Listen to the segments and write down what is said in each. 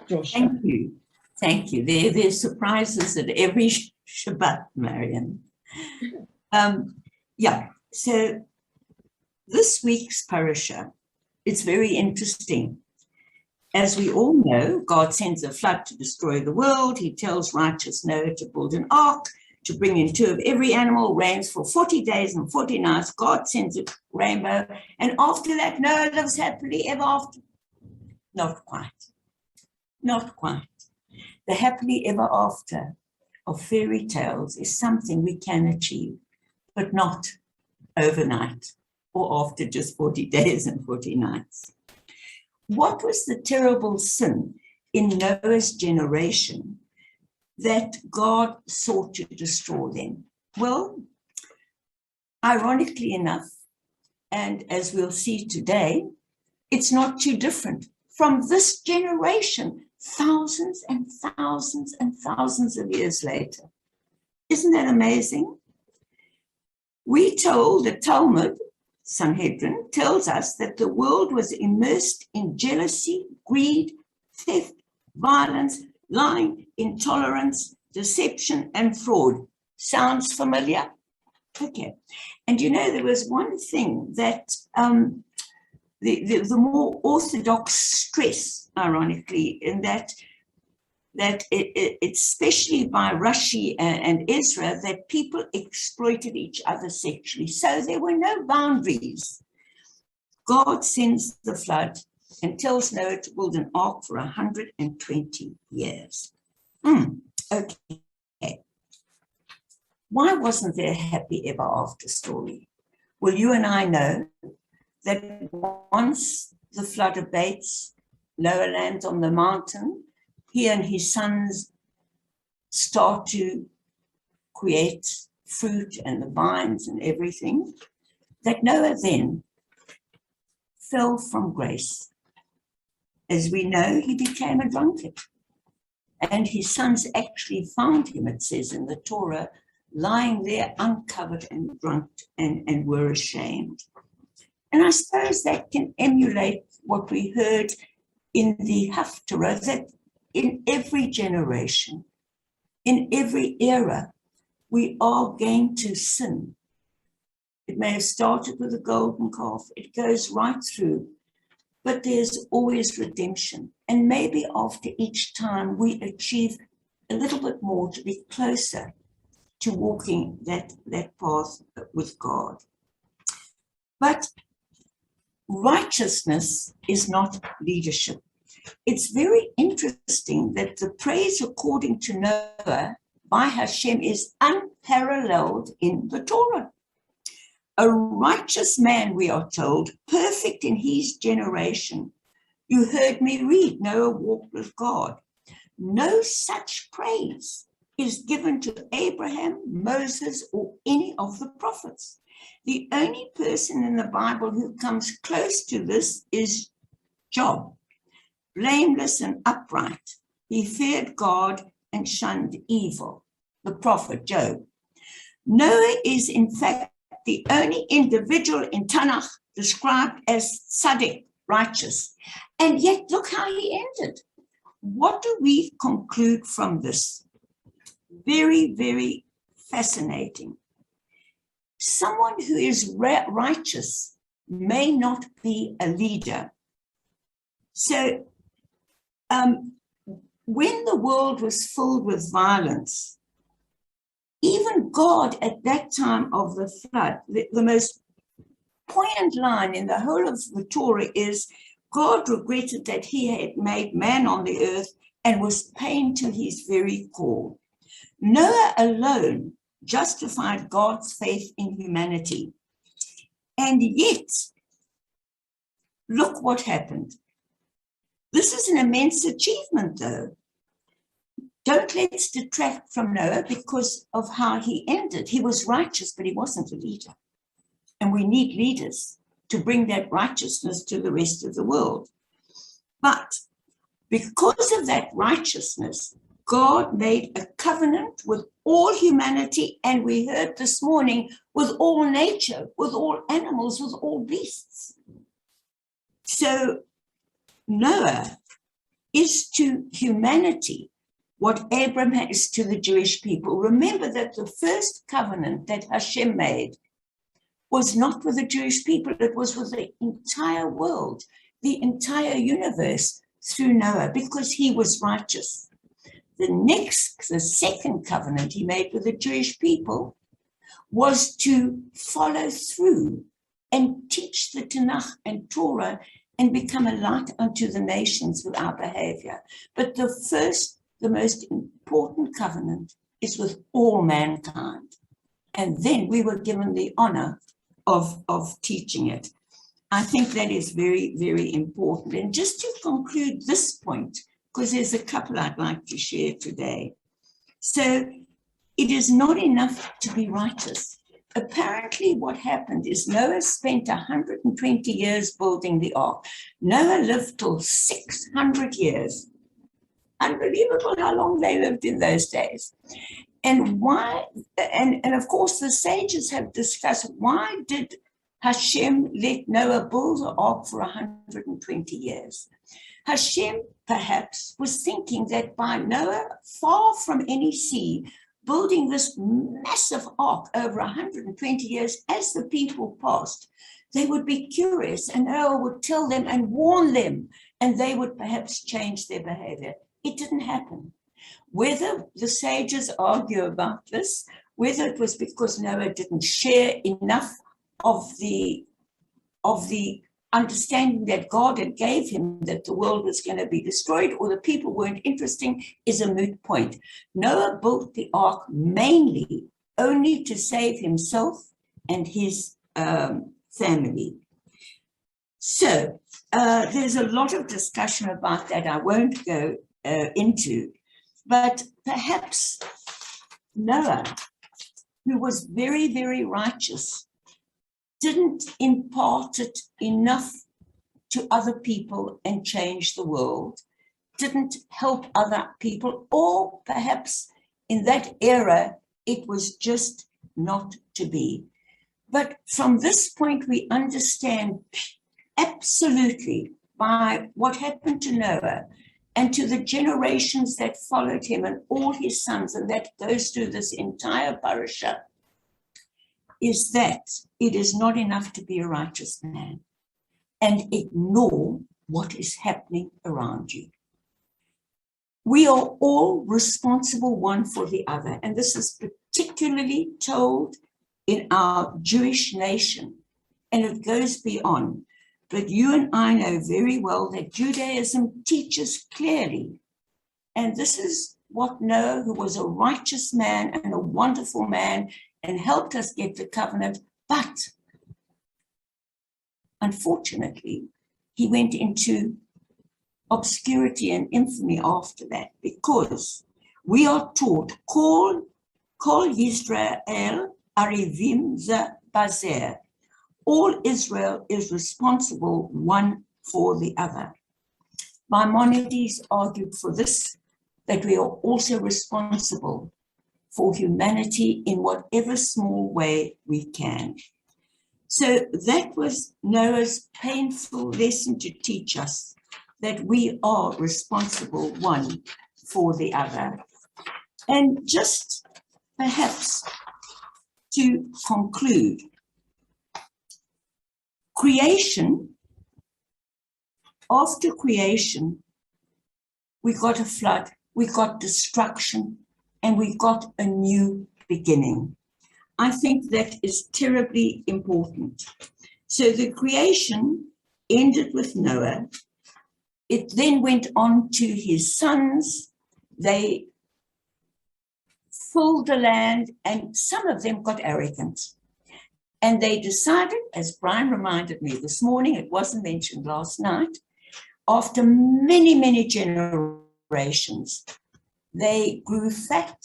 Joshua. Thank you. Thank you. There's surprises at every Shabbat, Marion. Yeah, so this week's parasha is very interesting. As we all know, God sends a flood to destroy the world. He tells righteous Noah to build an ark, to bring in 2 of every animal, rains for 40 days and 40 nights. God sends a rainbow, and after that, Noah lives happily ever after. Not quite. Not quite. The happily ever after of fairy tales is something we can achieve, but not overnight or after just 40 days and 40 nights. What was the terrible sin in Noah's generation that God sought to destroy them? Well, ironically enough, and as we'll see today, it's not too different from this generation, thousands and thousands and thousands of years later. Isn't that amazing? We told the Talmud, Sanhedrin, tells us that the world was immersed in jealousy, greed, theft, violence, lying, intolerance, deception, and fraud. Sounds familiar? Okay. And you know, there was one thing that the more orthodox stress, ironically, in that especially by Rashi and Ezra, that people exploited each other sexually. So there were no boundaries. God sends the flood and tells Noah to build an ark for 120 years. Okay. Why wasn't there a happy ever after story? Well, you and I know that once the flood abates, Noah lands on the mountain, he and his sons start to create fruit and the vines and everything, that Noah then fell from grace. As we know, he became a drunkard. And his sons actually found him, it says in the Torah, lying there uncovered and drunk and were ashamed. And I suppose that can emulate what we heard in the Haftarah, that in every generation, in every era, we are going to sin. It may have started with a golden calf. It goes right through, but there's always redemption. And maybe after each time we achieve a little bit more to be closer to walking that path with God. But righteousness is not leadership. It's very interesting that the praise according to Noah by Hashem is unparalleled in the Torah. A righteous man, we are told, perfect in his generation. You heard me read, Noah walked with God. No such praise is given to Abraham, Moses, or any of the prophets. The only person in the Bible who comes close to this is Job. Blameless and upright, he feared God and shunned evil. The prophet Job. Noah is in fact the only individual in Tanakh described as tzaddik, righteous. And yet look how he ended. What do we conclude from this? Very, very fascinating. Someone who is righteous may not be a leader. So when the world was filled with violence, even God at that time of the flood, the most poignant line in the whole of the Torah is God regretted that he had made man on the earth and was pained to his very core. Noah alone justified God's faith in humanity. And yet, look what happened. This is an immense achievement, though. Don't let's detract from Noah because of how he ended. He was righteous, but he wasn't a leader. And we need leaders to bring that righteousness to the rest of the world. But because of that righteousness, God made a covenant with all humanity, and we heard this morning, with all nature, with all animals, with all beasts. So Noah is to humanity what Abraham is to the Jewish people. Remember that the first covenant that Hashem made was not with the Jewish people, it was with the entire world, the entire universe through Noah, because he was righteous. The second covenant he made with the Jewish people was to follow through and teach the Tanakh and Torah and become a light unto the nations with our behavior. But the most important covenant is with all mankind. And then we were given the honor of teaching it. I think that is very, very important. And just to conclude this point, because there's a couple I'd like to share today. So it is not enough to be righteous. Apparently what happened is Noah spent 120 years building the ark. Noah lived till 600 years. Unbelievable how long they lived in those days. And why, and of course the sages have discussed, why did Hashem let Noah build the ark for 120 years? Hashem perhaps was thinking that by Noah, far from any sea, building this massive ark over 120 years, as the people passed, they would be curious and Noah would tell them and warn them, and they would perhaps change their behavior. It didn't happen. Whether the sages argue about this, whether it was because Noah didn't share enough of the understanding that God had gave him that the world was going to be destroyed, or the people weren't interesting, is a moot point. Noah built the ark mainly only to save himself and his family. So there's a lot of discussion about that I won't go into, but perhaps Noah, who was very, very righteous, didn't impart it enough to other people and change the world, didn't help other people, or perhaps in that era, it was just not to be. But from this point, we understand absolutely by what happened to Noah and to the generations that followed him and all his sons, and that goes through this entire parasha, is that it is not enough to be a righteous man and ignore what is happening around you. We are all responsible one for the other, and this is particularly told in our Jewish nation, and it goes beyond. But you and I know very well that Judaism teaches clearly, and this is what Noah, who was a righteous man and a wonderful man and helped us get the covenant, but unfortunately, he went into obscurity and infamy after that, because we are taught, Kol Yisrael Arivim Ze Bazer. All Israel is responsible one for the other. Maimonides argued for this, that we are also responsible for humanity in whatever small way we can. So that was Noah's painful lesson to teach us that we are responsible one for the other. And just perhaps to conclude, creation, after creation, we got a flood, we got destruction, and we got a new beginning. I think that is terribly important. So the creation ended with Noah. It then went on to his sons. They filled the land, and some of them got arrogant. And they decided, as Brian reminded me this morning, it wasn't mentioned last night, after many, many generations, they grew fat.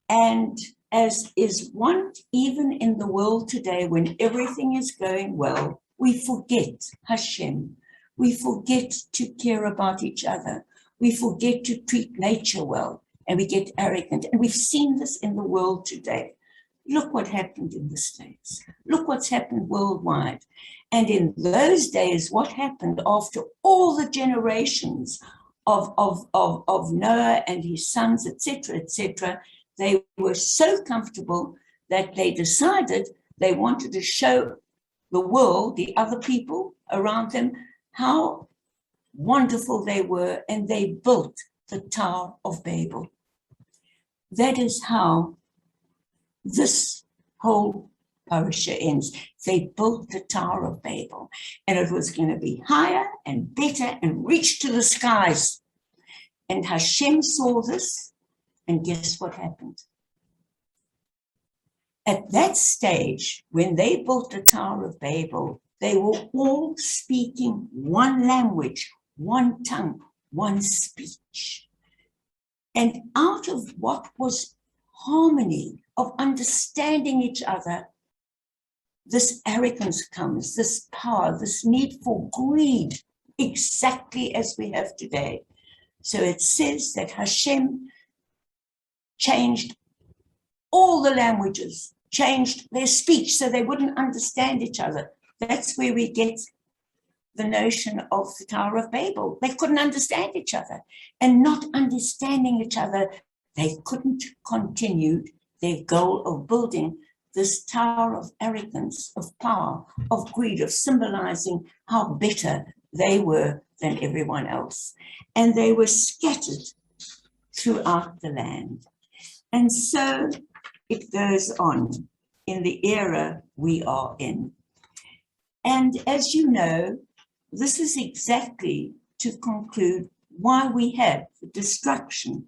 And as is wont, even in the world today, when everything is going well, we forget Hashem. We forget to care about each other. We forget to treat nature well, and we get arrogant. And we've seen this in the world today. Look what happened in the States. Look what's happened worldwide. And in those days, what happened after all the generations of Noah and his sons, etc., etc., they were so comfortable that they decided they wanted to show the world, the other people around them, how wonderful they were, and they built the Tower of Babel. That is how this whole parasha ends. They built the Tower of Babel, and it was going to be higher and better and reach to the skies. And Hashem saw this, and guess what happened? At that stage, when they built the Tower of Babel, they were all speaking one language, one tongue, one speech. And out of what was harmony of understanding each other, this arrogance comes, this power, this need for greed, exactly as we have today. So it says that Hashem changed all the languages, changed their speech so they wouldn't understand each other. That's where we get the notion of the Tower of Babel. They couldn't understand each other, and not understanding each other, they couldn't continue their goal of building this tower of arrogance, of power, of greed, of symbolizing how better they were than everyone else. And they were scattered throughout the land. And so it goes on in the era we are in. And as you know, this is exactly to conclude why we have the destruction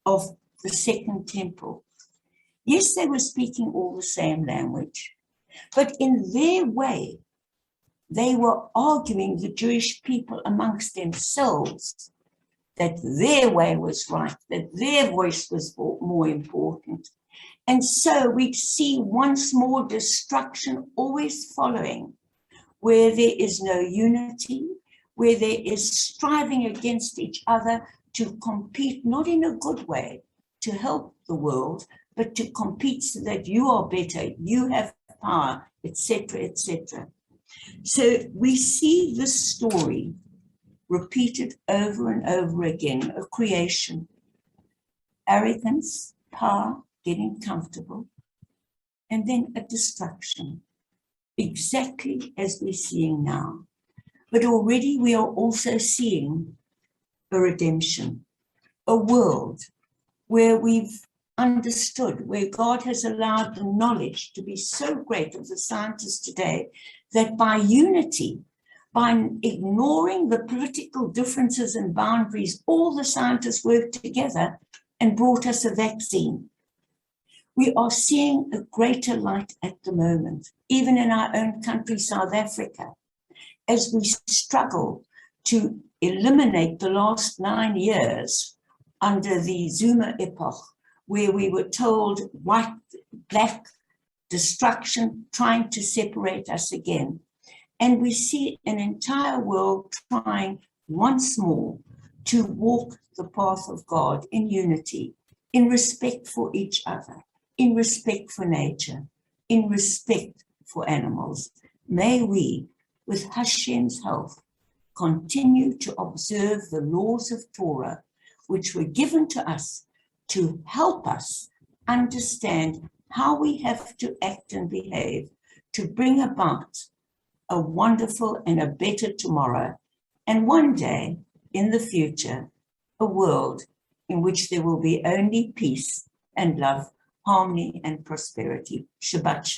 of the Second Temple. Yes, they were speaking all the same language, but in their way, they were arguing, the Jewish people amongst themselves, that their way was right, that their voice was more important. And so we see once more destruction always following, where there is no unity, where there is striving against each other to compete, not in a good way, to help the world, but to compete so that you are better, you have power, etc., etc. So we see this story repeated over and over again, of creation, arrogance, power, getting comfortable, and then a destruction, exactly as we're seeing now. But already we are also seeing a redemption, a world where we've understood, where God has allowed the knowledge to be so great of the scientists today that by unity, by ignoring the political differences and boundaries, all the scientists worked together and brought us a vaccine. We are seeing a greater light at the moment, even in our own country, South Africa, as we struggle to eliminate the last 9 years under the Zuma epoch, where we were told white, black, destruction, trying to separate us again. And we see an entire world trying once more to walk the path of God in unity, in respect for each other, in respect for nature, in respect for animals. May we, with Hashem's help, continue to observe the laws of Torah, which were given to us to help us understand how we have to act and behave to bring about a wonderful and a better tomorrow, and one day in the future, a world in which there will be only peace and love, harmony and prosperity. Shabbat Shalom.